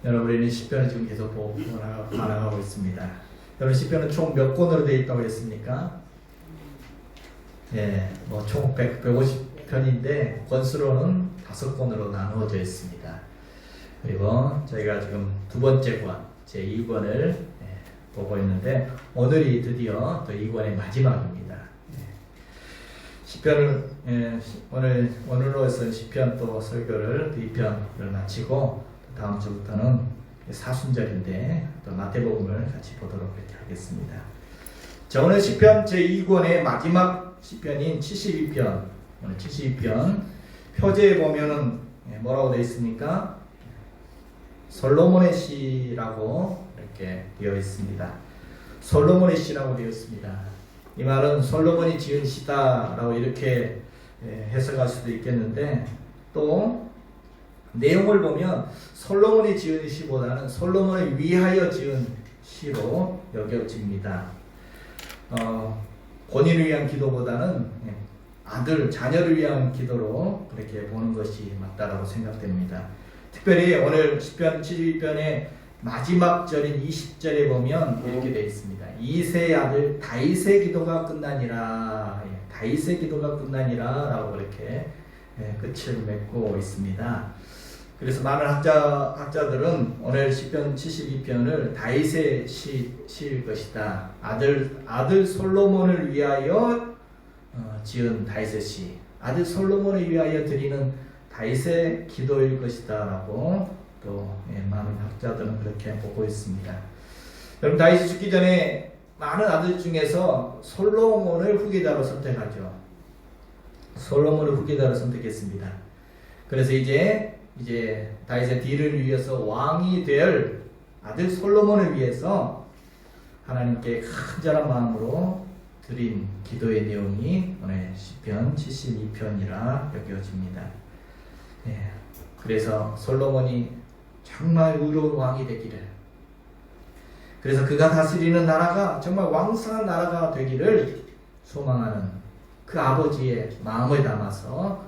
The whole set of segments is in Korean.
여러분, 우리는 시편을 지금 계속 보고 나가고 있습니다. 여러분, 시편은 총 몇 권으로 되어 있다고 했습니까? 예, 총 150편인데 권수로는 5권으로 나누어져 있습니다. 그리고 저희가 지금 두 번째 권, 제2권을 보고 있는데 오늘이 드디어 또 2권의 마지막입니다. 시편을 오늘로서 시편 또 설교를 2편을 마치고 다음 주부터는 사순절인데 또 마태복음을 같이 보도록 하겠습니다. 자, 오늘 시편 제2권의 마지막 시편인 72편, 오늘 72편 표제에 보면은 뭐라고 되어 있습니까? 솔로몬의 시라고 이렇게 되어 있습니다. 솔로몬의 시라고 되어 있습니다. 이 말은 솔로몬이 지은 시다라고 이렇게 해석할 수도 있겠는데, 또 내용을 보면 솔로몬이 지은 시보다는 솔로몬을 위하여 지은 시로 여겨집니다. 본인을 위한 기도보다는 아들, 자녀를 위한 기도로 그렇게 보는 것이 맞다라고 생각됩니다. 특별히 오늘 시편 72편의 마지막 절인 20절에 보면 이렇게 되어 있습니다. 이새의 아들 다윗의 기도가 끝나니라, 다윗의 기도가 끝나니라 라고 그렇게 끝을 맺고 있습니다. 그래서 많은 학자들은 오늘 시편 72편을 다윗의 시일 것이다. 아들 솔로몬을 위하여 지은 다윗의 시, 아들 솔로몬을 위하여 드리는 다윗의 기도일 것이다 라고 또 많은 학자들은 그렇게 보고 있습니다. 여러분, 다윗이 죽기 전에 많은 아들 중에서 솔로몬을 후계자로 선택하죠. 솔로몬을 후계자로 선택했습니다. 그래서 이제 다윗의 뒤를 위해서 왕이 될 아들 솔로몬을 위해서 하나님께 간절한 마음으로 드린 기도의 내용이 오늘 시편 72편이라 여겨집니다. 그래서 솔로몬이 정말 의로운 왕이 되기를, 그래서 그가 다스리는 나라가 정말 왕성한 나라가 되기를 소망하는 그 아버지의 마음을 담아서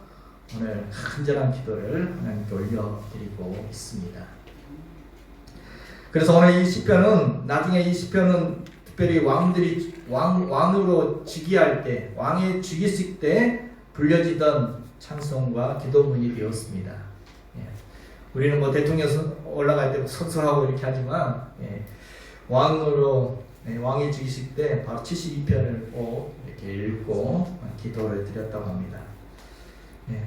오늘 간절한 기도를 하나님께 올려드리고 있습니다. 그래서 오늘 이 시편은, 나중에 이 시편은 특별히 왕들이 왕으로 즉위할 때, 왕의 즉위식 때 불려지던 찬송과 기도문이 되었습니다. 우리는 대통령 올라갈 때 선서하고 이렇게 하지만, 왕이 즉위식 때 바로 72편을 꼭 이렇게 읽고 기도를 드렸다고 합니다.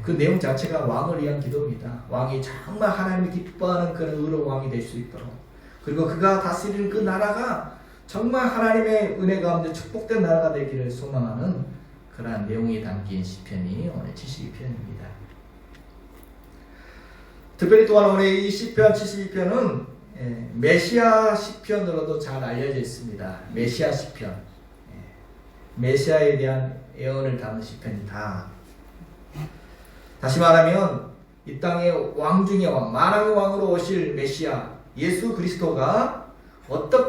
그 내용 자체가 왕을 위한 기도입니다. 왕이 정말 하나님이 기뻐하는 그런 의로운 왕이 될 수 있도록, 그리고 그가 다스리는 그 나라가 정말 하나님의 은혜 가운데 축복된 나라가 되기를 소망하는 그러한 내용이 담긴 시편이 오늘 72편입니다. 특별히 또한 오늘 이 시편 72편은 메시아 시편으로도 잘 알려져 있습니다. 메시아 시편, 메시아에 대한 예언을 담은 시편이다. 다시 말하면 이 땅의 왕 중의 왕, 만왕의 왕으로 오실 메시아 예수 그리스도가 어떤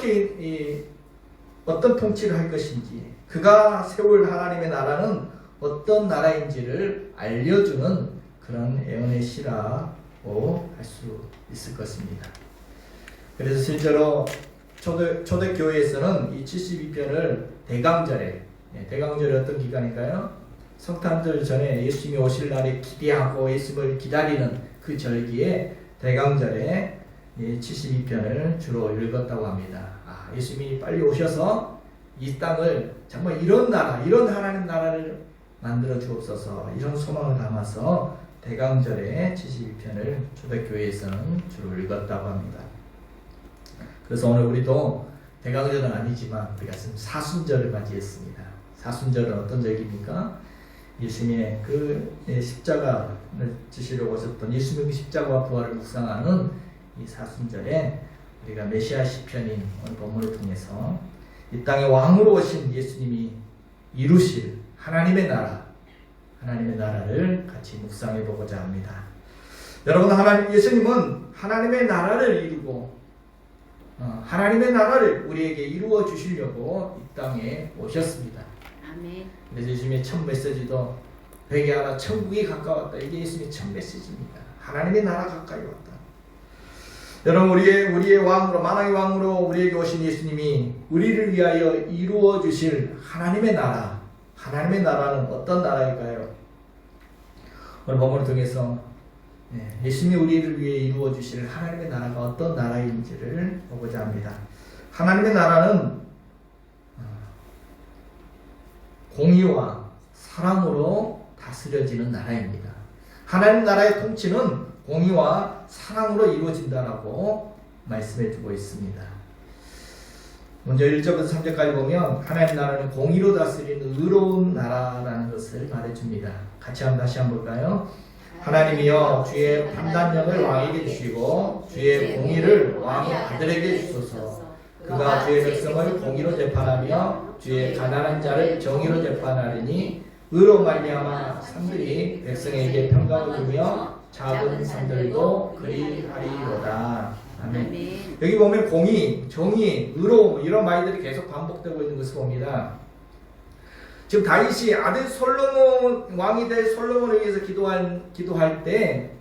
통치를 할 것인지, 그가 세울 하나님의 나라는 어떤 나라인지를 알려주는 그런 예언의 시라고 할 수 있을 것입니다. 그래서 실제로 초대교회에서는 이 72편을 대강절이 어떤 기간인가요? 성탄절 전에 예수님이 오실 날에 기대하고 예수님을 기다리는 그 절기에 대강절에 72편을 주로 읽었다고 합니다. 예수님이 빨리 오셔서 이 땅을 정말 이런 나라, 이런 하나님 나라를 만들어 주옵소서, 이런 소망을 담아서 대강절에 72편을 초대교회에서는 주로 읽었다고 합니다. 그래서 오늘 우리도 대강절은 아니지만 우리가 지금 사순절을 맞이했습니다. 사순절은 어떤 절기입니까? 예수님의 그 십자가를 지시려고 오셨던 예수님의 그 십자가와 부활을 묵상하는 이 사순절에 우리가 메시아 시편인 오늘 본문을 통해서 이 땅에 왕으로 오신 예수님이 이루실 하나님의 나라를 같이 묵상해 보고자 합니다. 여러분, 예수님은 하나님의 나라를 이루고 하나님의 나라를 우리에게 이루어 주시려고 이 땅에 오셨습니다. 아멘. 그래서 예수님의 첫 메시지도 회개하라 천국이 가까웠다. 이게 예수님의 첫 메시지입니다. 하나님의 나라 가까이 왔다. 여러분 우리의 왕으로 만왕의 왕으로 우리에게 오신 예수님이 우리를 위하여 이루어 주실 하나님의 나라. 하나님의 나라는 어떤 나라일까요? 오늘 본문을 통해서 예수님이 우리를 위해 이루어 주실 하나님의 나라가 어떤 나라인지를 보고자 합니다. 하나님의 나라는 공의와 사랑으로 다스려지는 나라입니다. 하나님 나라의 통치는 공의와 사랑으로 이루어진다라고 말씀해 주고 있습니다. 먼저 1절부터 3절까지 보면 하나님 나라는 공의로 다스리는 의로운 나라라는 것을 말해줍니다. 같이 다시 한번 볼까요? 하나님이여 주의 판단력을 왕에게 주시고 주의 공의를 왕의 아들에게 주소서. 그가 주의 백성을 공의로 재판하며 주의 가난한 자를 정의로 재판하리니 의로 말미암아 산들이 백성에게 평강을 주며 작은 산들도 그리하리로다. 아멘. 여기 보면 공의, 정의, 의로움 이런 말들이 계속 반복되고 있는 것을 봅니다. 지금 다윗이 아들 솔로몬 왕이 될 솔로몬을 위해서 기도할 때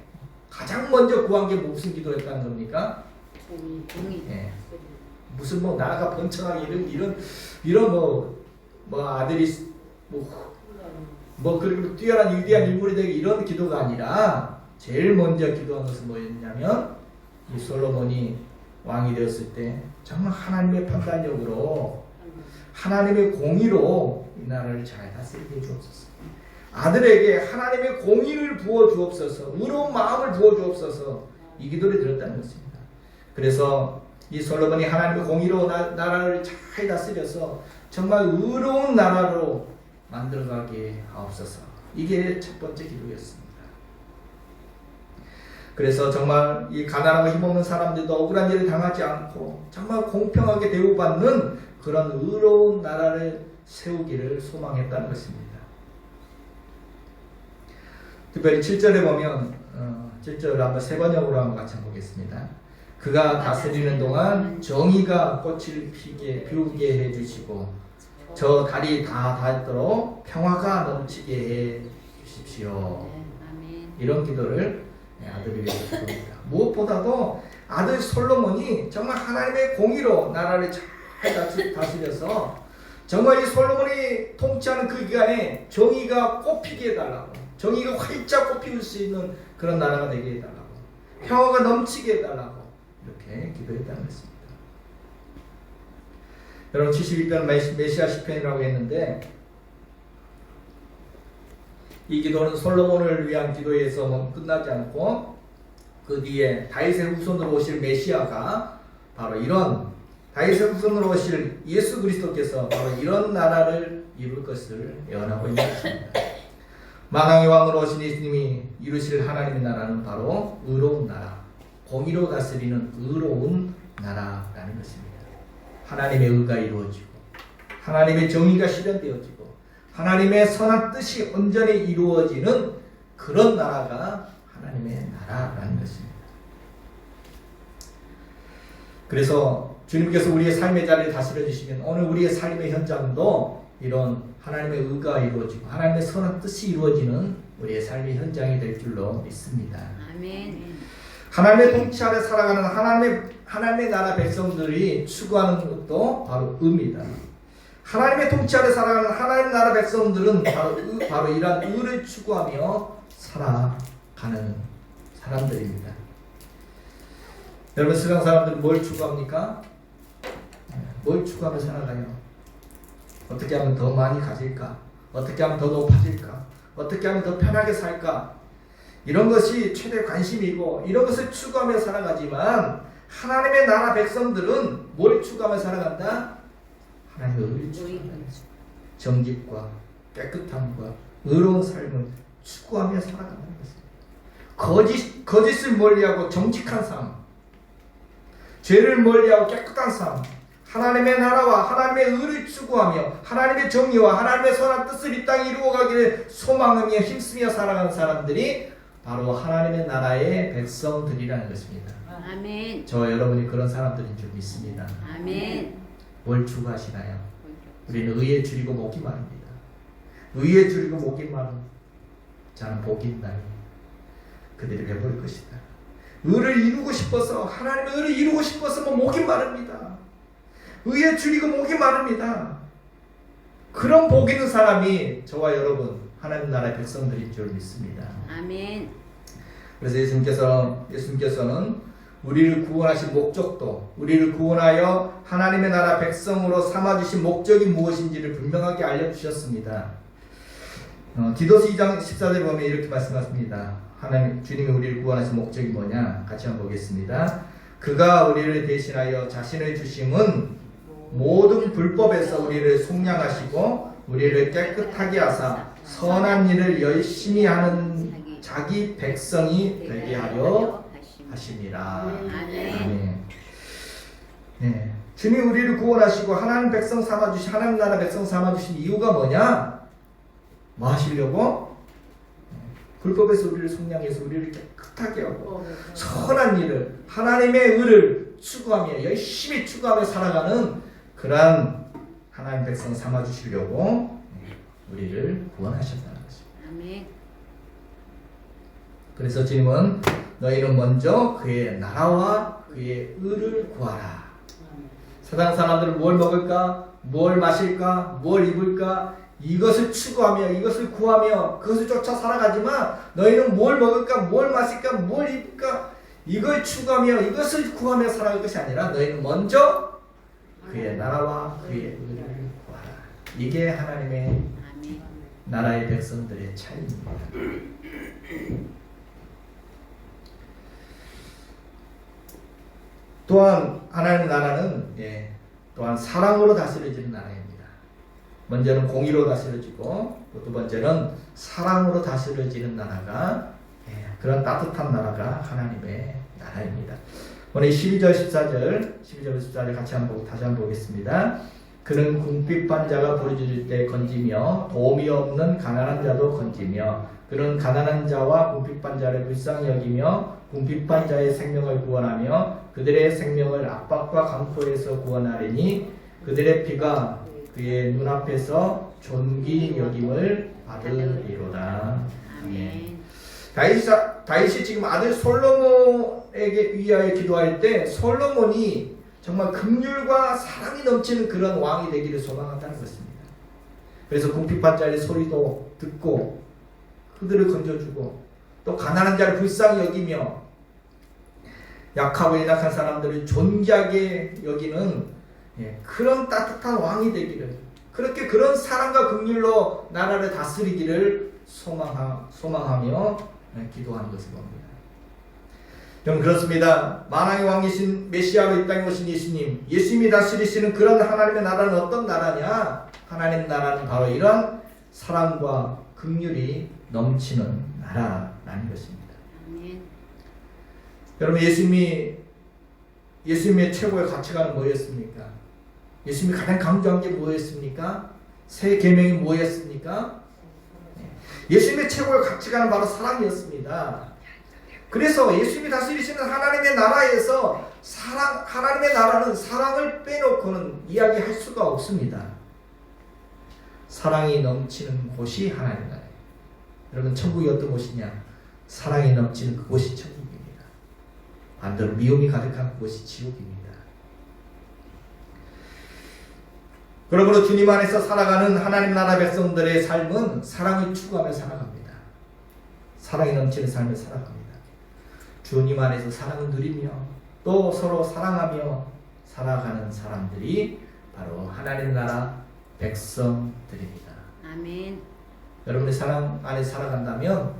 가장 먼저 구한 게 무슨 기도였다는 겁니까? 공의. 예. 무슨 뭐 나라가 번창하게 이런 뭐 아들이 뭐 그리고 뛰어난 위대한 인물이 되게 이런 기도가 아니라 제일 먼저 기도한 것은 뭐였냐면 이 솔로몬이 왕이 되었을 때 정말 하나님의 판단력으로 하나님의 공의로 이 나라를 잘 다스리게 주옵소서. 아들에게 하나님의 공의를 부어 주옵소서. 의로운 마음을 부어 주옵소서. 이 기도를 드렸다는 것입니다. 그래서 이 솔로몬이 하나님의 공의로 나라를 잘 다스려서 정말 의로운 나라로 만들어가게 하옵소서. 이게 첫 번째 기도였습니다. 그래서 정말 이 가난하고 힘없는 사람들도 억울한 일을 당하지 않고 정말 공평하게 대우받는 그런 의로운 나라를 세우기를 소망했다는 것입니다. 특별히 7절에 보면 7절을 한번 세 번역으로 한번 같이 보겠습니다. 그가 다스리는 동안 정의가 꽃을 피우게 해주시고 저 달이 다 닳도록 평화가 넘치게 해 주십시오. 이런 기도를 아들을 위해서 기도합니다. 무엇보다도 아들 솔로몬이 정말 하나님의 공의로 나라를 잘 다스려서 정말 이 솔로몬이 통치하는 그 기간에 정의가 꽃피게 해달라고, 정의가 활짝 꽃피울 수 있는 그런 나라가 되게 해달라고, 평화가 넘치게 해달라고 이렇게 기도했다는 것입니다. 여러분 71편 메시아 시편이라고 했는데 이 기도는 솔로몬을 위한 기도에서 끝나지 않고 그 뒤에 다윗의 후손으로 오실 메시아가 바로 이런 다윗의 후손으로 오실 예수 그리스도께서 바로 이런 나라를 이룰 것을 예언하고 있는 것입니다. 만왕의 왕으로 오신 예수님이 이루실 하나님의 나라는 바로 의로운 나라, 공의로 다스리는 의로운 나라라는 것입니다. 하나님의 의가 이루어지고 하나님의 정의가 실현되어지고 하나님의 선한 뜻이 온전히 이루어지는 그런 나라가 하나님의 나라라는 것입니다. 그래서 주님께서 우리의 삶의 자리를 다스려 주시면 오늘 우리의 삶의 현장도 이런 하나님의 의가 이루어지고 하나님의 선한 뜻이 이루어지는 우리의 삶의 현장이 될 줄로 믿습니다. 아멘. 하나님의 통치 아래 살아가는 하나님의 나라 백성들이 추구하는 것도 바로 의입니다. 하나님의 통치 아래 살아가는 하나님의 나라 백성들은 바로 이러한 의를 추구하며 살아가는 사람들입니다. 여러분 세상 사람들은 뭘 추구합니까? 뭘 추구하며 살아가요? 어떻게 하면 더 많이 가질까? 어떻게 하면 더 높아질까? 어떻게 하면 더 편하게 살까? 이런 것이 최대 관심이고 이런 것을 추구하며 살아가지만 하나님의 나라 백성들은 뭘 추구하며 살아간다? 하나님의 의를 추구한다. 정직과 깨끗함과 의로운 삶을 추구하며 살아가는 것입니다. 거짓을 멀리하고 정직한 삶, 죄를 멀리하고 깨끗한 삶, 하나님의 나라와 하나님의 의를 추구하며 하나님의 정의와 하나님의 선한 뜻을 이 땅에 이루어가기를 소망하며 힘쓰며 살아가는 사람들이 바로 하나님의 나라의 백성들이라는 것입니다. 아멘. 저 여러분이 그런 사람들인 줄 믿습니다. 아멘. 뭘 추구하시나요? 우리는 의에 줄이고 목이 마릅니다. 의에 줄이고 목이 마른 자는 복이 있나니 그들이 배부를 것이다. 의를 이루고 싶어서, 하나님의 의를 이루고 싶어서 목이 마릅니다. 의에 줄이고 목이 마릅니다. 그런 복 있는 사람이 저와 여러분 하나님 나라의 백성들인 줄 믿습니다. 아멘. 그래서 예수님께서는 우리를 구원하신 목적도, 우리를 구원하여 하나님의 나라 백성으로 삼아주신 목적이 무엇인지를 분명하게 알려주셨습니다. 디도스 2장 14절에 보면 이렇게 말씀하십니다. 하나님, 주님이 우리를 구원하신 목적이 뭐냐? 같이 한번 보겠습니다. 그가 우리를 대신하여 자신을 주심은 모든 불법에서 우리를 속량하시고 우리를 깨끗하게 하사 선한 일을 열심히 하는 자기 백성이 되게 하려 하심이라. 아멘. 네. 주님 우리를 구원하시고 하나님 백성 삼아주신, 하나님 나라 백성 삼아주신 이유가 뭐냐? 뭐 하시려고? 불법에서 우리를 속량해서 우리를 깨끗하게 하고 선한 일을, 하나님의 의를 추구하며 열심히 추구하며 살아가는 그러한 하나님 백성 삼아주시려고 우리를 구원하셨다는 것입니다. 아멘. 그래서 주님은 너희는 먼저 그의 나라와 그의 의를 구하라. 세상 사람들은 뭘 먹을까? 뭘 마실까? 뭘 입을까? 이것을 추구하며 이것을 구하며 그것을 쫓아 살아가지만 너희는 뭘 먹을까? 뭘 마실까? 뭘 입을까? 이걸 추구하며 이것을 구하며 살아갈 것이 아니라 너희는 먼저 그의 나라와 그의 의를 구하라. 이게 하나님의 아멘. 나라의 백성들의 차이입니다. 또한 하나님의 나라는 또한 사랑으로 다스려지는 나라입니다. 먼저는 공의로 다스려지고 또 두 번째는 사랑으로 다스려지는 나라가 그런 따뜻한 나라가 하나님의 나라입니다. 오늘 12절 14절 같이 다시 한번 보겠습니다. 그는 궁핍한 자가 부르짖을 때 건지며 도움이 없는 가난한 자도 건지며 그는 가난한 자와 궁핍한 자를 불쌍히 여기며 궁핍한 자의 생명을 구원하며 그들의 생명을 압박과 강포에서 구원하리니 그들의 피가 그의 눈앞에서 존귀 여김을 받으리로다. 아멘. 다윗이 지금 아들 솔로몬에게 위하여 기도할 때 솔로몬이 정말 긍휼과 사랑이 넘치는 그런 왕이 되기를 소망한다는 것입니다. 그래서 궁핍한 자의 소리도 듣고 그들을 건져주고 또 가난한 자를 불쌍히 여기며 약하고 연약한 사람들을 존귀하게 여기는 그런 따뜻한 왕이 되기를, 그렇게 그런 사랑과 긍휼로 나라를 다스리기를 소망하며 기도하는 것을 봅니다. 여러분 그렇습니다. 만왕의 왕이신 메시아로 이 땅에 오신 예수님이 다스리시는 그런 하나님의 나라는 어떤 나라냐? 하나님 나라는 바로 이런 사랑과 긍휼이 넘치는 나라라는 것입니다. 아멘. 여러분 예수님의 최고의 가치관은 뭐였습니까? 예수님이 가장 강조한 게 뭐였습니까? 새 계명이 뭐였습니까? 예수님의 최고의 가치관은 바로 사랑이었습니다. 그래서 예수님이 다스리시는 하나님의 나라에서 하나님의 나라는 사랑을 빼놓고는 이야기할 수가 없습니다. 사랑이 넘치는 곳이 하나님의 나라예요. 여러분 천국이 어떤 곳이냐? 사랑이 넘치는 그곳이 천국입니다. 반대로 미움이 가득한 그곳이 지옥입니다. 그러므로 주님 안에서 살아가는 하나님 나라 백성들의 삶은 사랑을 추구하며 살아갑니다. 사랑이 넘치는 삶을 살아갑니다. 주님 안에서 사랑을 누리며 또 서로 사랑하며 살아가는 사람들이 바로 하나님 나라 백성들입니다. 아멘. 여러분이 사랑 안에 살아간다면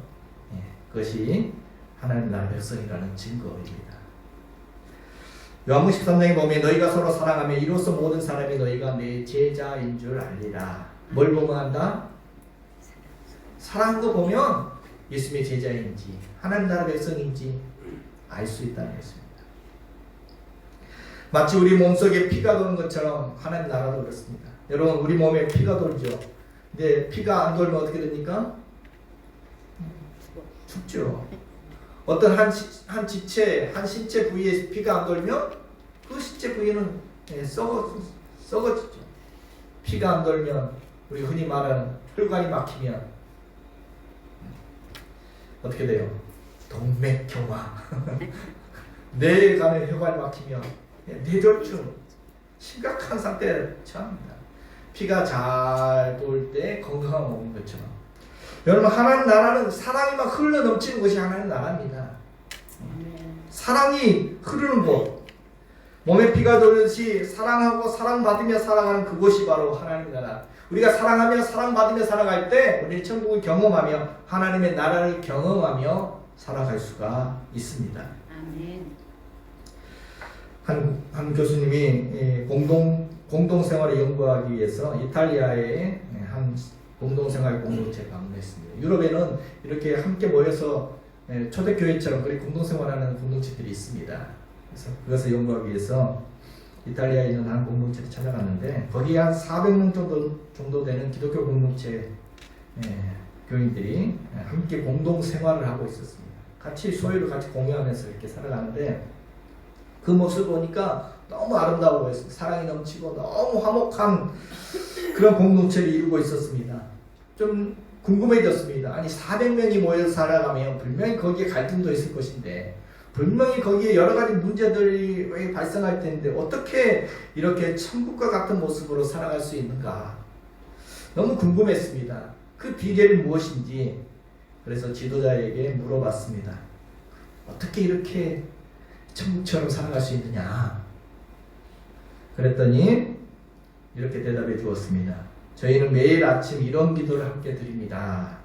그것이 하나님 나라 백성이라는 증거입니다. 요한복음 13장에 보면 너희가 서로 사랑하며 이로써 모든 사람이 너희가 내 제자인 줄 알리라. 뭘 보면 한다? 사랑한 거 보면 예수님의 제자인지 하나님 나라 백성인지 알 수 있다는 것입니다. 마치 우리 몸속에 피가 도는 것처럼 하나님 나라도 그렇습니다. 여러분 우리 몸에 피가 돌죠. 근데 피가 안 돌면 어떻게 됩니까? 죽죠. 어떤 한 신체 부위에 피가 안 돌면 그 신체 부위는 썩어지죠. 피가 안 돌면 우리 흔히 말하는 혈관이 막히면 어떻게 돼요? 동맥경화, 뇌간에 혈관이 막히며 뇌졸중, 심각한 상태에 처합니다. 피가 잘 돌 때 건강한 몸인 것처럼. 여러분, 하나님 나라는 사랑이 막 흘러 넘치는 것이 하나님 나라입니다. 사랑이 흐르는 곳, 몸에 피가 돌듯이 사랑하고 사랑받으며 살아가는 그곳이 바로 하나님 나라. 우리가 사랑하며 사랑받으며 살아갈 때 우리는 천국을 경험하며 하나님의 나라를 경험하며 살아갈 수가 있습니다. 아멘. 한 교수님이 공동생활을 연구하기 위해서 이탈리아의 한 공동생활 공동체에 방문했습니다. 유럽에는 이렇게 함께 모여서 초대교회처럼 그렇게 공동생활하는 공동체들이 있습니다. 그래서 그것을 연구하기 위해서 이탈리아에 있는 한 공동체를 찾아갔는데 거기에 한 400명 정도 되는 기독교 공동체 교인들이 함께 공동생활을 하고 있었습니다. 같이 소유를 같이 공유하면서 이렇게 살아가는데 그 모습을 보니까 너무 아름다워 보였어요. 사랑이 넘치고 너무 화목한 그런 공동체를 이루고 있었습니다. 좀 궁금해졌습니다. 아니 400명이 모여서 살아가면 분명히 거기에 갈등도 있을 것인데 분명히 거기에 여러 가지 문제들이 발생할 텐데 어떻게 이렇게 천국과 같은 모습으로 살아갈 수 있는가 너무 궁금했습니다. 그 비결이 무엇인지 그래서 지도자에게 물어봤습니다. 어떻게 이렇게 천국처럼 살아갈 수 있느냐? 그랬더니 이렇게 대답해 주었습니다. 저희는 매일 아침 이런 기도를 함께 드립니다.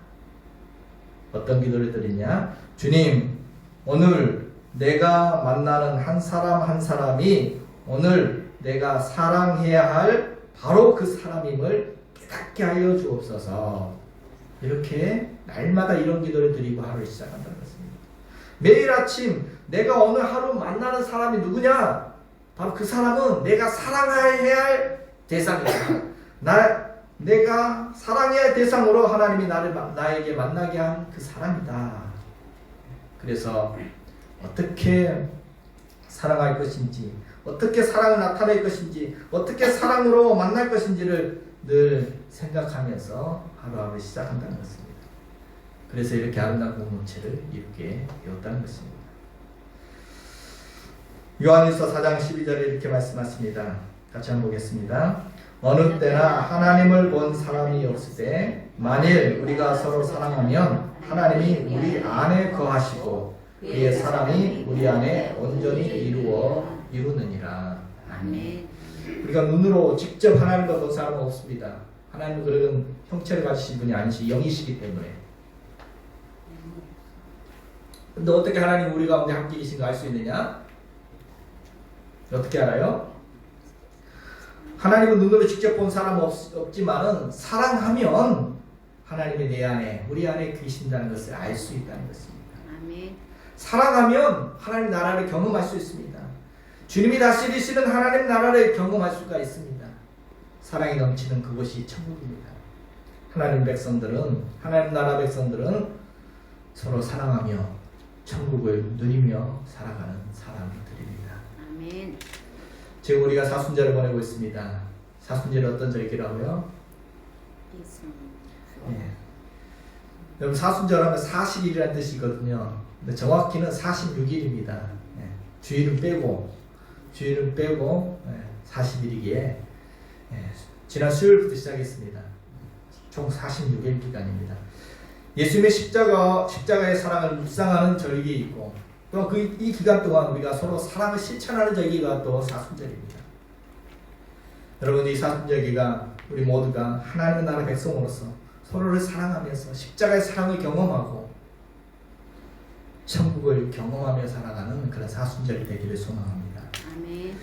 어떤 기도를 드리냐? 주님, 오늘 내가 만나는 한 사람 한 사람이 오늘 내가 사랑해야 할 바로 그 사람임을 깨닫게 하여 주옵소서. 이렇게 날마다 이런 기도를 드리고 하루를 시작한다는 것입니다. 매일 아침 내가 오늘 하루 만나는 사람이 누구냐? 바로 그 사람은 내가 사랑해야 할 대상이다. 내가 사랑해야 할 대상으로 하나님이 나에게 만나게 한 그 사람이다. 그래서 어떻게 사랑할 것인지, 어떻게 사랑을 나타낼 것인지, 어떻게 사랑으로 만날 것인지를 늘 생각하면서 하루하루 시작한다는 것입니다. 그래서 이렇게 아름다운 공동체를 이루게 되었다는 것입니다. 요한일서 4장 12절에 이렇게 말씀하십니다. 같이 한번 보겠습니다. 어느 때나 하나님을 본 사람이 없을 때 만일 우리가 서로 사랑하면 하나님이 우리 안에 거하시고 그의 사랑이 우리 안에 온전히 이루느니라. 아멘. 우리가 눈으로 직접 하나님과 본 사람은 없습니다. 하나님은 그런 형체를 가지신 분이 아니시 영이시기 때문에. 근데 어떻게 하나님 우리 가운데 함께 계신 거 알 수 있느냐? 어떻게 알아요? 하나님은 눈으로 직접 본 사람은 없지만은 사랑하면 하나님이 내 안에 우리 안에 계신다는 것을 알 수 있다는 것입니다. 아멘. 사랑하면 하나님 나라를 경험할 수 있습니다. 주님이 다스리시는 하나님 나라를 경험할 수가 있습니다. 사랑이 넘치는 그곳이 천국입니다. 하나님 나라 백성들은 서로 사랑하며 천국을 누리며 살아가는 사람들입니다. 아멘. 지금 우리가 사순절을 보내고 있습니다. 사순절이 어떤 절기라고요? 예. 여러분 사순절하면 40일이라는 뜻이거든요. 근데 정확히는 46일입니다. 예. 주일은 빼고 40일이기에 지난 수요일부터 시작했습니다. 총 46일 기간입니다. 예수님의 십자가의 사랑을 묵상하는 절기 있고 또 이 기간 동안 우리가 서로 사랑을 실천하는 절기가 또 사순절입니다. 여러분 이 사순절기가 우리 모두가 하나님의 나라 백성으로서 서로를 사랑하면서 십자가의 사랑을 경험하고 천국을 경험하며 살아가는 그런 사순절이 되기를 소망합니다. 아멘.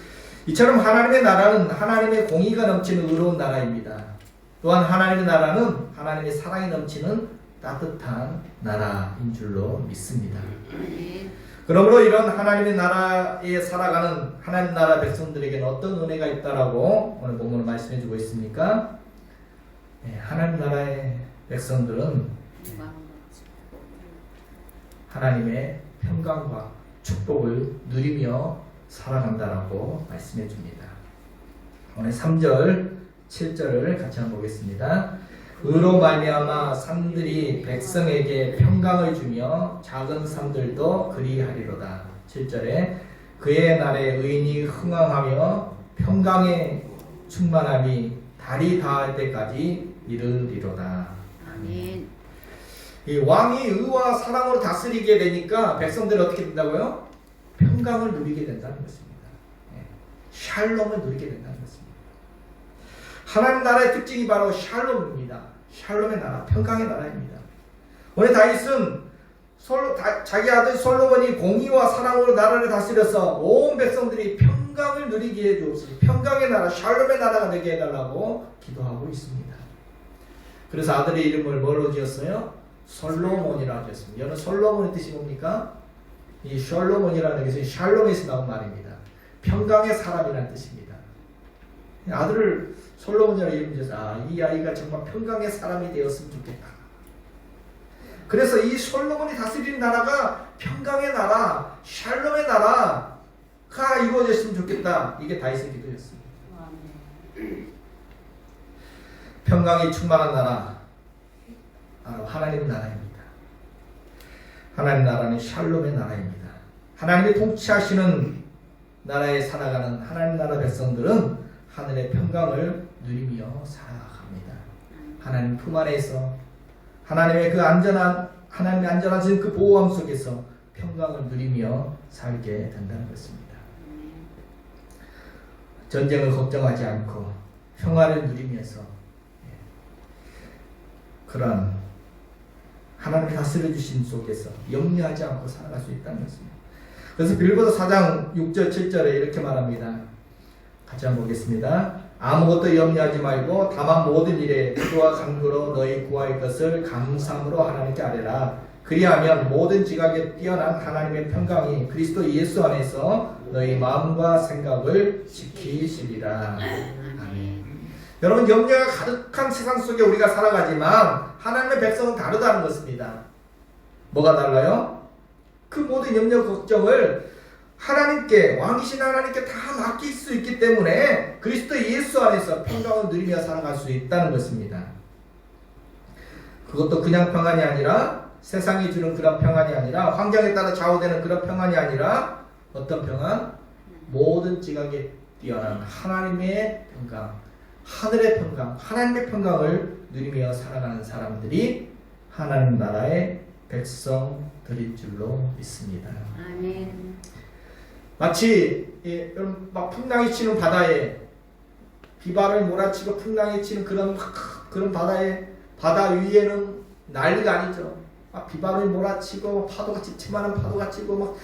이처럼 하나님의 나라는 하나님의 공의가 넘치는 의로운 나라입니다. 또한 하나님의 나라는 하나님의 사랑이 넘치는 따뜻한 나라인 줄로 믿습니다. 아멘. 그러므로 이런 하나님의 나라에 살아가는 하나님 나라 백성들에게는 어떤 은혜가 있다라고 오늘 본문을 말씀해 주고 있습니까? 하나님 나라의 백성들은 하나님의 평강과 축복을 누리며 살아간다라고 말씀해 줍니다. 오늘 3절, 7절을 같이 한번 보겠습니다. 그로 말미암아 산들이 백성에게 평강을 주며 작은 산들도 그리하리로다. 7절에 그의 날에 의인이 흥왕하며 평강에 충만함이 달이 닿을 때까지 이르리로다. 아멘. 이 왕이 의와 사랑으로 다스리게 되니까 백성들이 어떻게 된다고요? 평강을 누리게 된다는 것입니다. 샬롬을 누리게 된다는 것입니다. 하나님 나라의 특징이 바로 샬롬입니다. 샬롬의 나라, 평강의 나라입니다. 오늘 다윗은 자기 아들 솔로몬이 공의와 사랑으로 나라를 다스려서 온 백성들이 평강을 누리게 해주옵소서. 평강의 나라, 샬롬의 나라가 되게 해달라고 기도하고 있습니다. 그래서 아들의 이름을 뭘로 지었어요? 솔로몬이라고 지었습니다. 여러분 솔로몬의 뜻이 뭡니까? 이 솔로몬이라는 것은 샬롬에서 나온 말입니다. 평강의 사람이라는 뜻입니다. 아들을 솔로몬이라고 이름 지어서 이 아이가 정말 평강의 사람이 되었으면 좋겠다. 그래서 이 솔로몬이 다스리는 나라가 평강의 나라, 샬롬의 나라가 이루어졌으면 좋겠다. 이게 다윗의 기도였습니다. 평강이 충만한 나라, 바로 하나님의 나라입니다. 하나님 나라는 샬롬의 나라입니다. 하나님이 통치하시는 나라에 살아가는 하나님 나라 백성들은 하늘의 평강을 누리며 살아갑니다. 하나님 품 안에서 하나님의 하나님의 안전하신 그 보호함 속에서 평강을 누리며 살게 된다는 것입니다. 전쟁을 걱정하지 않고 평화를 누리면서 그러한 하나님이 다스려 주신 속에서 염려하지 않고 살아갈 수 있다는 것입니다. 그래서 빌보서 4장 6절 7절에 이렇게 말합니다. 같이 한번 보겠습니다. 아무것도 염려하지 말고 다만 모든 일에 기도와 간구로 너희 구할 것을 감사함으로 하나님께 아뢰라. 그리하면 모든 지각에 뛰어난 하나님의 평강이 그리스도 예수 안에서 너희 마음과 생각을 지키시리라. 아멘. 여러분 염려가 가득한 세상 속에 우리가 살아가지만 하나님의 백성은 다르다는 것입니다. 뭐가 달라요? 그 모든 염려 걱정을 하나님께, 왕이신 하나님께 다 맡길 수 있기 때문에 그리스도 예수 안에서 평강을 누리며 살아갈 수 있다는 것입니다. 그것도 그냥 평안이 아니라 세상이 주는 그런 평안이 아니라 환경에 따라 좌우되는 그런 평안이 아니라 어떤 평안? 모든 지각에 뛰어난 하나님의 평강, 하늘의 평강, 하나님의 평강을 누리며 살아가는 사람들이 하나님 나라의 백성들인 줄로 믿습니다. 아멘. 마치 여러분 막 풍랑이 치는 바다에 비바를 몰아치고 풍랑이 치는 그런 바다 위에는 난리가 아니죠. 막 비바를 몰아치고 파도가 짙지만한 파도가 치고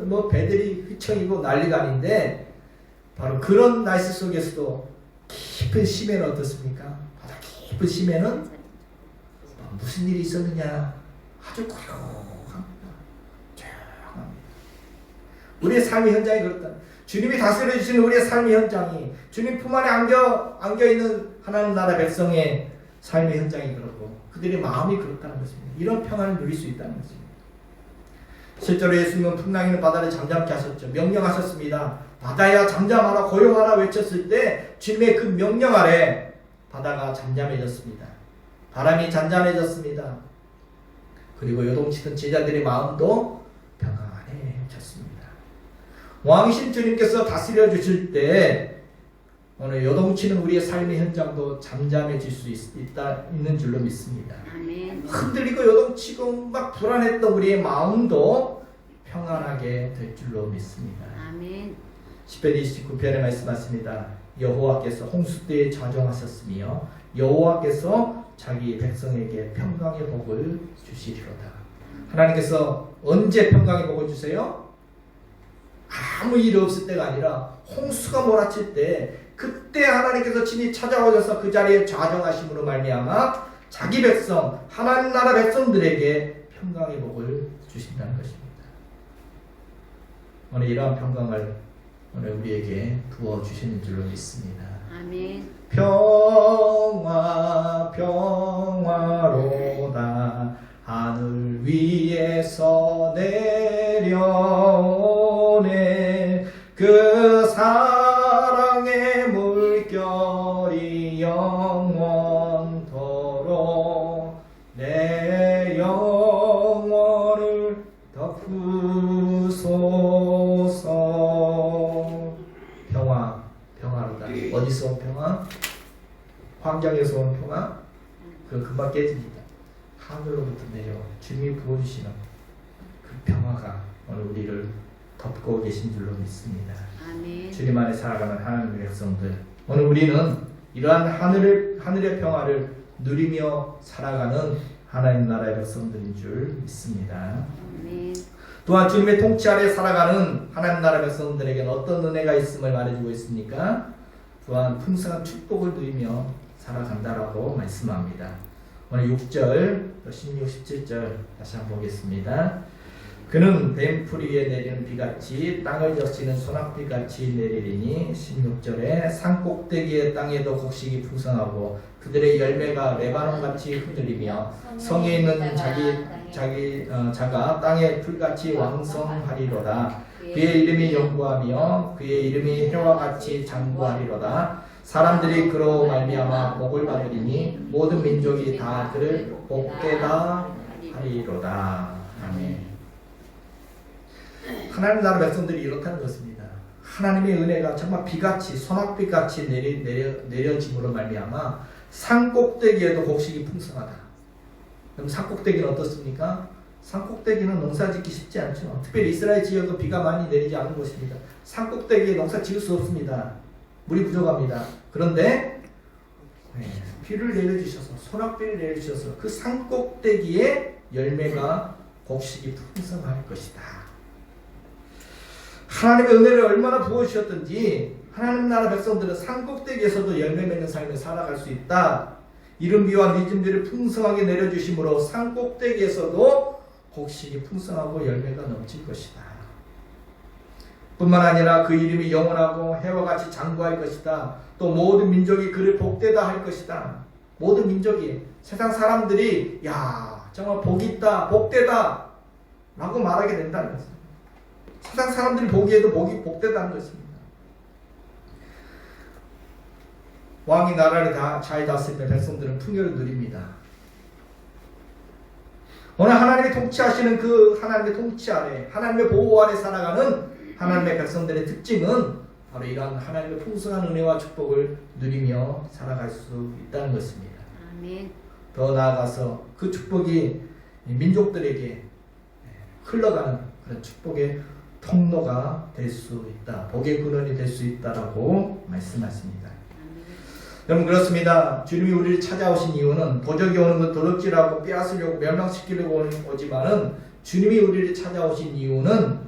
막 배들이 휘청이고 난리가 아닌데 바로 그런 날씨 속에서도 깊은 심해는 어떻습니까? 바다 깊은 심해는 무슨 일이 있었느냐 아주 고요합니다. 조용합니다. 우리의 삶의 현장이 그렇다. 주님이 다스려 주시는 우리의 삶의 현장이 주님 품 안에 안겨있는 하나님 나라 백성의 삶의 현장이 그렇고 그들의 마음이 그렇다는 것입니다. 이런 평안을 누릴 수 있다는 것입니다. 실제로 예수님은 풍랑이는 바다를 잠잠케 하셨죠. 명령하셨습니다. 바다야 잠잠하라 고요하라 외쳤을 때 주님의 그 명령 아래 바다가 잠잠해졌습니다. 바람이 잔잔해졌습니다. 그리고 요동치던 제자들의 마음도 평안해졌습니다. 왕이신 주님께서 다스려 주실 때 오늘 요동치는 우리의 삶의 현장도 잠잠해질 수 있는 줄로 믿습니다. 아멘. 흔들리고 요동치고 막 불안했던 우리의 마음도 평안하게 될 줄로 믿습니다. 아멘. 10편 29편에 말씀하십니다. 여호와께서 홍수때에 자정하셨으며 여호와께서 자기 백성에게 평강의 복을 주시리로다. 하나님께서 언제 평강의 복을 주세요? 아무 일 없을 때가 아니라 홍수가 몰아칠 때 그때 하나님께서 친히 찾아오셔서 그 자리에 좌정하심으로 말미암아 자기 백성 하나님 나라 백성들에게 평강의 복을 주신다는 것입니다. 오늘 이러한 평강을 오늘 우리에게 부어 주시는 줄로 믿습니다. 아멘. 평화 평화로다 하늘 위에서 내려오네 그 사랑의 물결이 영원토록 어디서 온 평화? 환경에서 온 평화? 그 금방 깨집니다. 하늘로부터 내려 주님이 부어주시는 그 평화가 오늘 우리를 덮고 계신 줄로 믿습니다. 아멘. 주님 안에 살아가는 하나님의 백성들, 오늘 우리는 이러한 하늘의 평화를 누리며 살아가는 하나님 나라의 백성들인 줄 믿습니다. 아멘. 또한 주님의 통치 아래 살아가는 하나님 나라 백성들에게는 어떤 은혜가 있음을 말해주고 있습니까? 또한 풍성한 축복을 누리며 살아간다라고 말씀합니다. 오늘 6절, 16, 17절 다시 한번 보겠습니다. 그는 뱀풀 위에 내리는 비같이 땅을 적시는 소낙비같이 내리리니 16절에 산꼭대기의 땅에도 곡식이 풍성하고 그들의 열매가 레바논같이 흔들리며 성에 있는 자가 땅의 풀같이 왕성하리로다. 그의 이름이 영구하며 그의 이름이 해와 같이 장구하리로다. 사람들이 그로 말미암아 복을 받으리니 모든 민족이 다 그를 복되다 하리로다. 아멘. 하나님 나라 백성들이 이렇다는 것입니다. 하나님의 은혜가 정말 비같이 소낙비같이 내려짐으로 말미암아 산꼭대기에도 곡식이 풍성하다. 그럼 산꼭대기는 어떻습니까? 산꼭대기는 농사짓기 쉽지 않죠. 특별히 이스라엘 지역은 비가 많이 내리지 않은 곳입니다. 산꼭대기에 농사 지을 수 없습니다. 물이 부족합니다. 그런데 비를 내려주셔서 소낙비를 내려주셔서 그 산꼭대기에 열매가 곡식이 풍성할 것이다. 하나님의 은혜를 얼마나 부어주셨던지 하나님 나라 백성들은 산꼭대기에서도 열매 맺는 삶을 살아갈 수 있다. 이른 비와 늦은 비를 풍성하게 내려주심으로 산꼭대기에서도 곡식이 풍성하고 열매가 넘칠 것이다. 뿐만 아니라 그 이름이 영원하고 해와 같이 장구할 것이다. 또 모든 민족이 그를 복되다 할 것이다. 모든 민족이, 세상 사람들이 야 정말 복이 있다, 복되다 라고 말하게 된다는 것입니다. 세상 사람들이 보기에도 복이 복되다는 것입니다. 왕이 나라를 잘 다스리며 백성들은 풍요를 누립니다. 오늘 하나님이 통치하시는 그 하나님의 통치 아래, 하나님의 보호 아래 살아가는 하나님의 백성들의 특징은 바로 이러한 하나님의 풍성한 은혜와 축복을 누리며 살아갈 수 있다는 것입니다. 아멘. 더 나아가서 그 축복이 민족들에게 흘러가는 그런 축복의 통로가 될 수 있다. 복의 근원이 될 수 있다라고 말씀하십니다. 여러분 그렇습니다. 주님이 우리를 찾아오신 이유는 도적이 오는 것 도둑질하고 빼앗으려고 멸망시키려고 오지만은 주님이 우리를 찾아오신 이유는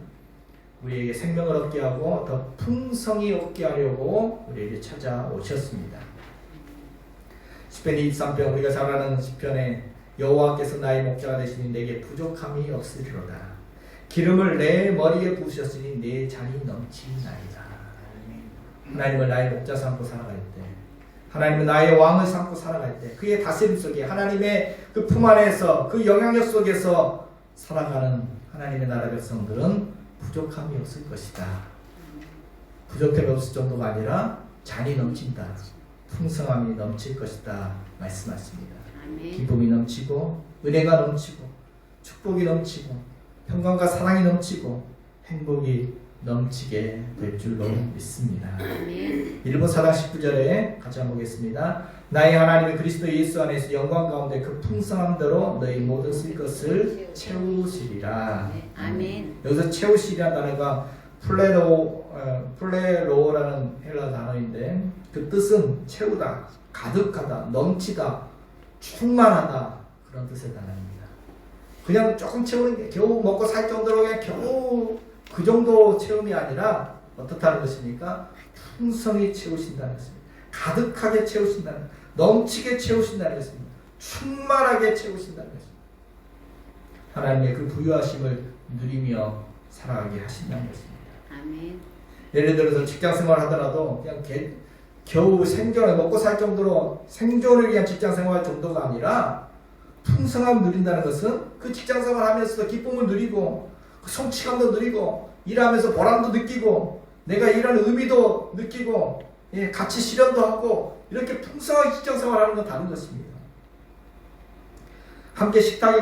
우리에게 생명을 얻게 하고 더 풍성히 얻게 하려고 우리에게 찾아오셨습니다. 시편 23편 우리가 잘 아는 시편에 여호와께서 나의 목자가 되시니 내게 부족함이 없으리로다. 기름을 내 머리에 부으셨으니 내 잔이 넘치나이다. 하나님을 나의 목자 삼고 살아갈 때, 하나님은 나의 왕을 삼고 살아갈 때, 그의 다스림 속에 하나님의 그 품 안에서 그 영향력 속에서 살아가는 하나님의 나라 백성들은 부족함이 없을 것이다. 부족함이 없을 정도가 아니라 잔이 넘친다. 풍성함이 넘칠 것이다 말씀하십니다. 아멘. 기쁨이 넘치고 은혜가 넘치고 축복이 넘치고 평강과 사랑이 넘치고 행복이 넘치게 될 줄로 믿습니다. 아멘. 1번 4장 19절에 같이 한번 보겠습니다. 나의 하나님의 그리스도 예수 안에서 영광 가운데 그 풍성함대로 너희 모든 쓸 것을 채우시리라. 아멘. 여기서 채우시리라는 단어가 플레로라는 헬라 단어인데 그 뜻은 채우다, 가득하다, 넘치다, 충만하다 그런 뜻의 단어입니다. 그냥 조금 채우는 게 겨우 먹고 살 정도로 그냥 겨우 그 정도 채움이 아니라 어떻다는 것입니까? 풍성히 채우신다는 것입니다. 가득하게 채우신다는, 넘치게 채우신다는 것입니다. 충만하게 채우신다는 것입니다. 하나님의 그 부유하심을 누리며 살아가게 하신다는 것입니다. 아멘. 예를 들어서 직장 생활 하더라도 그냥 겨우 생존을 먹고 살 정도로 생존을 위한 직장 생활 정도가 아니라 풍성함을 누린다는 것은 그 직장 생활 하면서도 기쁨을 누리고 성취감도 누리고 일하면서 보람도 느끼고 내가 일하는 의미도 느끼고 같이 실현도 하고 이렇게 풍성하게 직장 생활하는 건 다른 것입니다. 함께 식탁에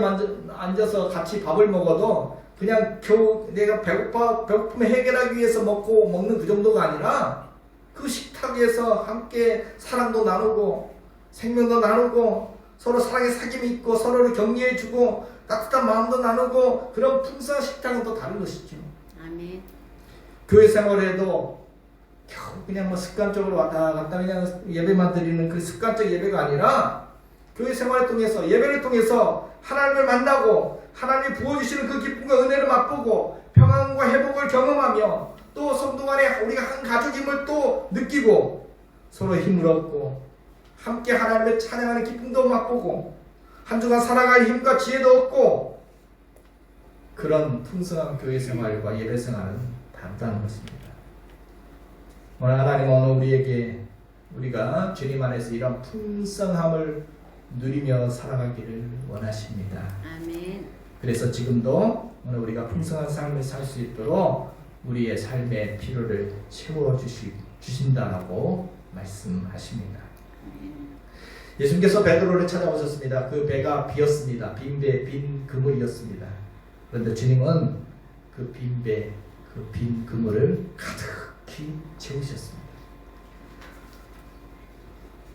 앉아서 같이 밥을 먹어도 그냥 겨우 내가 배고픔을 해결하기 위해서 먹는 그 정도가 아니라 그 식탁에서 함께 사랑도 나누고 생명도 나누고 서로 사랑의 사귐이 있고 서로를 격려해주고 따뜻한 마음도 나누고 그런 풍성한 식탁은 또 다른 것이죠. 아멘. 교회 생활에도 겨우 그냥 뭐 습관적으로 왔다 갔다 그냥 예배만 드리는 그 습관적 예배가 아니라 교회 생활을 통해서 예배를 통해서 하나님을 만나고 하나님이 부어주시는 그 기쁨과 은혜를 맛보고 평안과 회복을 경험하며 또 성도 간에 우리가 한 가족임을 또 느끼고 서로 힘을 얻고 함께 하나님을 찬양하는 기쁨도 맛보고 한 주간 살아갈 힘과 지혜도 얻고 그런 풍성한 교회 생활과 예배 생활은 다르다는 것입니다. 오늘 하나님은 오늘 우리에게 우리가 주님 안에서 이런 풍성함을 누리며 살아가기를 원하십니다. 아멘. 그래서 지금도 오늘 우리가 풍성한 삶을 살 수 있도록 우리의 삶의 필요를 채워주신다라고 말씀하십니다. 예수님께서 베드로를 찾아오셨습니다. 그 배가 비었습니다. 빈 배, 빈 그물이었습니다. 그런데 주님은 그 빈 배, 그 빈 그물을 가득히 채우셨습니다.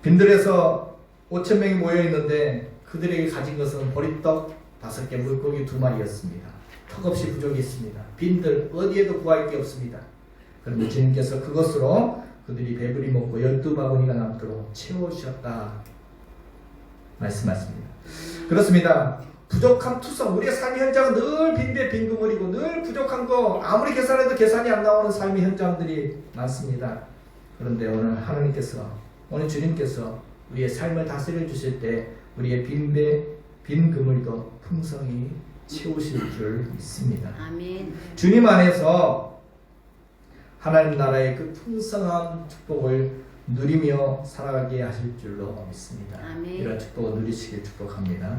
빈들에서 5,000명이 모여있는데 그들에게 가진 것은 보리떡 5개, 물고기 2마리였습니다. 턱없이 부족이 있습니다. 빈들 어디에도 구할 게 없습니다. 그런데 주님께서 그것으로 그들이 배불리 먹고 12바구니가 남도록 채워주셨다 말씀하십니다. 그렇습니다. 부족한 투성, 우리의 삶의 현장은 늘 빈배 빈그물이고 늘 부족한 거 아무리 계산해도 계산이 안 나오는 삶의 현장들이 많습니다. 그런데 오늘 하나님께서 오늘 주님께서 우리의 삶을 다스려 주실 때 우리의 빈배 빈그물도 풍성히 채우실 줄 믿습니다. 아멘. 주님 안에서 하나님 나라의 그 풍성한 축복을 누리며 살아가게 하실 줄로 믿습니다. 아멘. 이런 축복을 누리시길 축복합니다.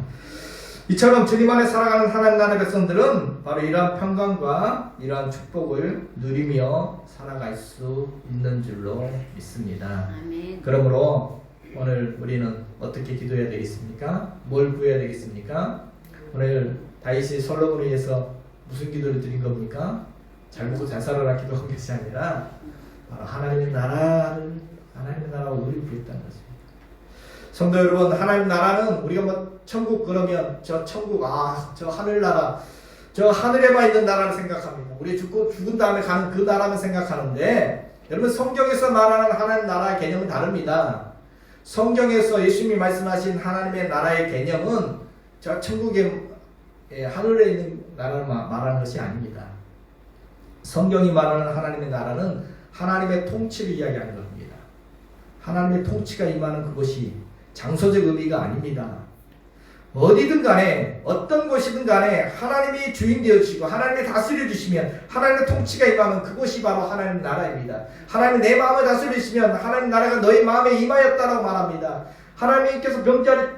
이처럼 주님 안에 살아가는 하나님 나라의 백성들은 바로 이러한 평강과 이러한 축복을 누리며 살아갈 수 있는 줄로 믿습니다. 아멘. 그러므로 오늘 우리는 어떻게 기도해야 되겠습니까? 뭘 구해야 되겠습니까? 오늘 다윗이 솔로몬을 위해서 무슨 기도를 드린 겁니까? 잘 먹고 잘 살아라 기도한 것이 아니라 바로 하나님의 나라를 우리를 구했다는 것입니다. 성도 여러분, 하나님 나라는 우리가 뭐 천국 그러면 저 천국 저 하늘나라 저 하늘에만 있는 나라를 생각합니다. 우리 죽은 다음에 가는 그 나라만 생각하는데 여러분 성경에서 말하는 하나님 나라의 개념은 다릅니다. 성경에서 예수님이 말씀하신 하나님의 나라의 개념은 저 천국의 하늘에 있는 나라를 말하는 것이 아닙니다. 성경이 말하는 하나님의 나라는 하나님의 통치를 이야기하는 겁니다. 하나님의 통치가 임하는 그것이 장소적 의미가 아닙니다. 어디든 간에 어떤 곳이든 간에 하나님이 주인 되어주시고 하나님이 다스려 주시면 하나님의 통치가 임하면 그것이 바로 하나님 나라입니다. 하나님이 내 마음을 다스려 주시면 하나님 나라가 너의 마음에 임하였다라고 말합니다. 하나님께서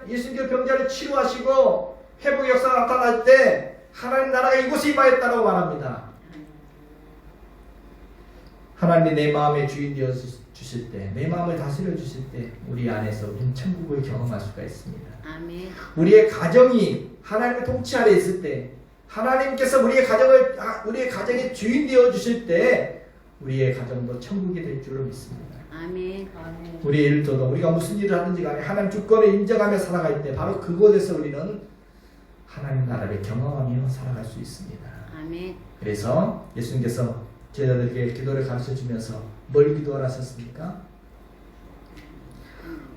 예수님께서 병자를 치료하시고 회복의 역사가 나타날 때 하나님 나라가 이곳에 임하였다라고 말합니다. 하나님이 내 마음의 주인 되어 주실 때, 내 마음을 다스려 주실 때 우리 안에서 우리는 천국을 경험할 수가 있습니다. 아멘. 우리의 가정이 하나님의 통치 아래 있을 때, 하나님께서 우리의 가정의 주인 되어 주실 때 우리의 가정도 천국이 될 줄로 믿습니다. 아멘. 우리의 일터도 우리가 무슨 일을 하든지 간에 하나님 주권을 인정하며 살아갈 때 바로 그곳에서 우리는 하나님 나라를 경험하며 살아갈 수 있습니다. 아멘. 그래서 예수님께서 제자들에게 기도를 가르쳐 주면서 뭘 기도하라 하셨습니까?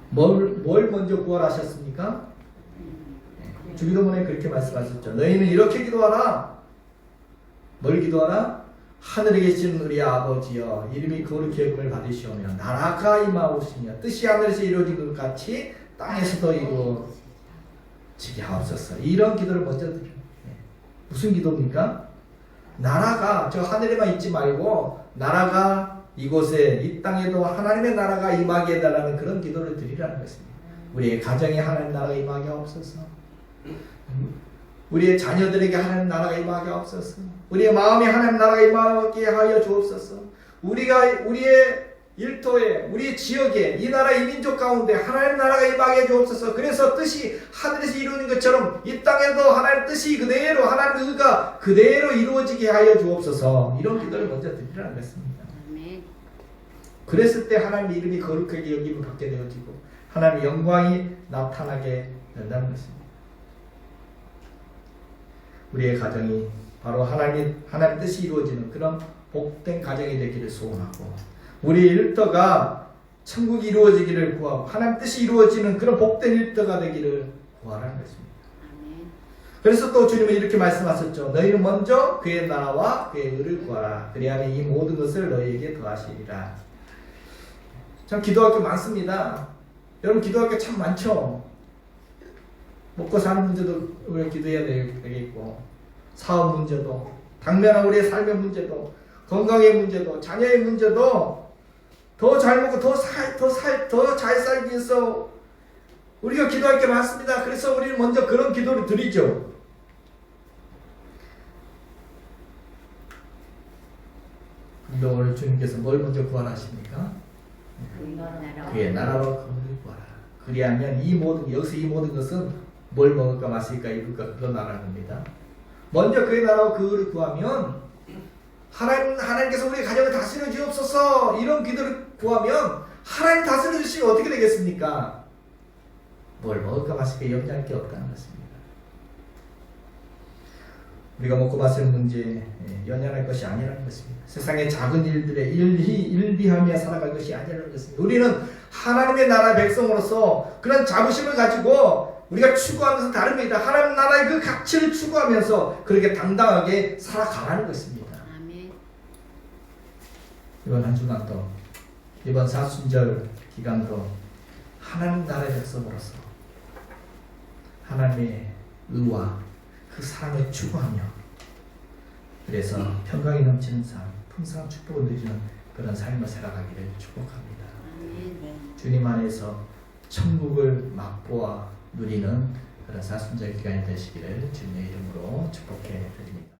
뭘 먼저 구하라 하셨습니까? 주기도문에 그렇게 말씀하셨죠. 너희는 이렇게 기도하라. 뭘 기도하라? 하늘에 계신 우리 아버지여, 이름이 거룩히 여김을 받으시오며 나라가 임하오시며 뜻이 하늘에서 이루어진 것 같이 땅에서도 이루어지게 하옵소서. 이런 기도를 먼저 드려요. 무슨 기도입니까? 나라가 저 하늘에만 있지 말고 나라가 이곳에 이 땅에도 하나님의 나라가 임하게 해달라는 그런 기도를 드리라는 것입니다. 우리의 가정에 하나님 나라가 임하게 하옵소서. 우리의 자녀들에게 하나님 나라가 임하게 하옵소서. 우리의 마음에 하나님 나라가 임하게 하여 주옵소서. 우리의 일터에, 우리의 지역에, 이 나라 이 민족 가운데 하나님 나라가 임하게 해 주옵소서. 그래서 뜻이 하늘에서 이루어진 것처럼 이 땅에도 하나님 뜻이 그대로, 하나님의 의가 그대로 이루어지게 하여 주옵소서. 이런 기도를 먼저 드리라는 것입니다. 아멘. 그랬을 때 하나님의 이름이 거룩하게 여김을 받게 되어지고 하나님의 영광이 나타나게 된다는 것입니다. 우리의 가정이 바로 하나님 뜻이 이루어지는 그런 복된 가정이 되기를 소원하고 우리의 일터가 천국이 이루어지기를 구하고 하나님 뜻이 이루어지는 그런 복된 일터가 되기를 구하라는 것입니다. 아멘. 그래서 또 주님은 이렇게 말씀하셨죠. 너희는 먼저 그의 나라와 그의 의를 구하라. 그리하면 이 모든 것을 너희에게 더하시리라. 참 기도할 게 많습니다. 여러분 기도할 게 참 많죠. 먹고 사는 문제도 우리가 기도해야 되겠고 사업 문제도 당면한 우리의 삶의 문제도 건강의 문제도 자녀의 문제도 더 잘 먹고 더 잘 살기 위해서 우리가 기도할 게 많습니다. 그래서 우리는 먼저 그런 기도를 드리죠. 근데 오늘 주님께서 뭘 먼저 구하십니까? 그의 나라와 그를 구하라. 그리하면 여기서 이 모든 것은 뭘 먹을까 마실까 입을까 그거 나라입니다. 먼저 그의 나라와 그를 구하면 하나님께서 우리의 가정을 다스려 주옵소서 이런 기도를 구하면 하나님 다스려 주시면 어떻게 되겠습니까? 뭘 먹을까 마실까 염려할 게 없다는 것입니다. 우리가 먹고 마실 문제 연연할 것이 아니라는 것입니다. 세상의 작은 일들에 일비하며 살아갈 것이 아니라는 것입니다. 우리는 하나님의 나라 백성으로서 그런 자부심을 가지고 우리가 추구하면서 다릅니다. 하나님 나라의 그 가치를 추구하면서 그렇게 당당하게 살아가라는 것입니다. 아멘. 이번 한 주간도 이번 사순절 기간도 하나님 나라의 백성으로서 하나님의 의와 그 사랑을 추구하며 그래서 평강이 넘치는 삶, 풍성한 축복을 누리는 그런 삶을 살아가기를 축복합니다. 아멘. 주님 안에서 천국을 맛보아 누리는 그런 사순절 기간이 되시기를 주님의 이름으로 축복해 드립니다.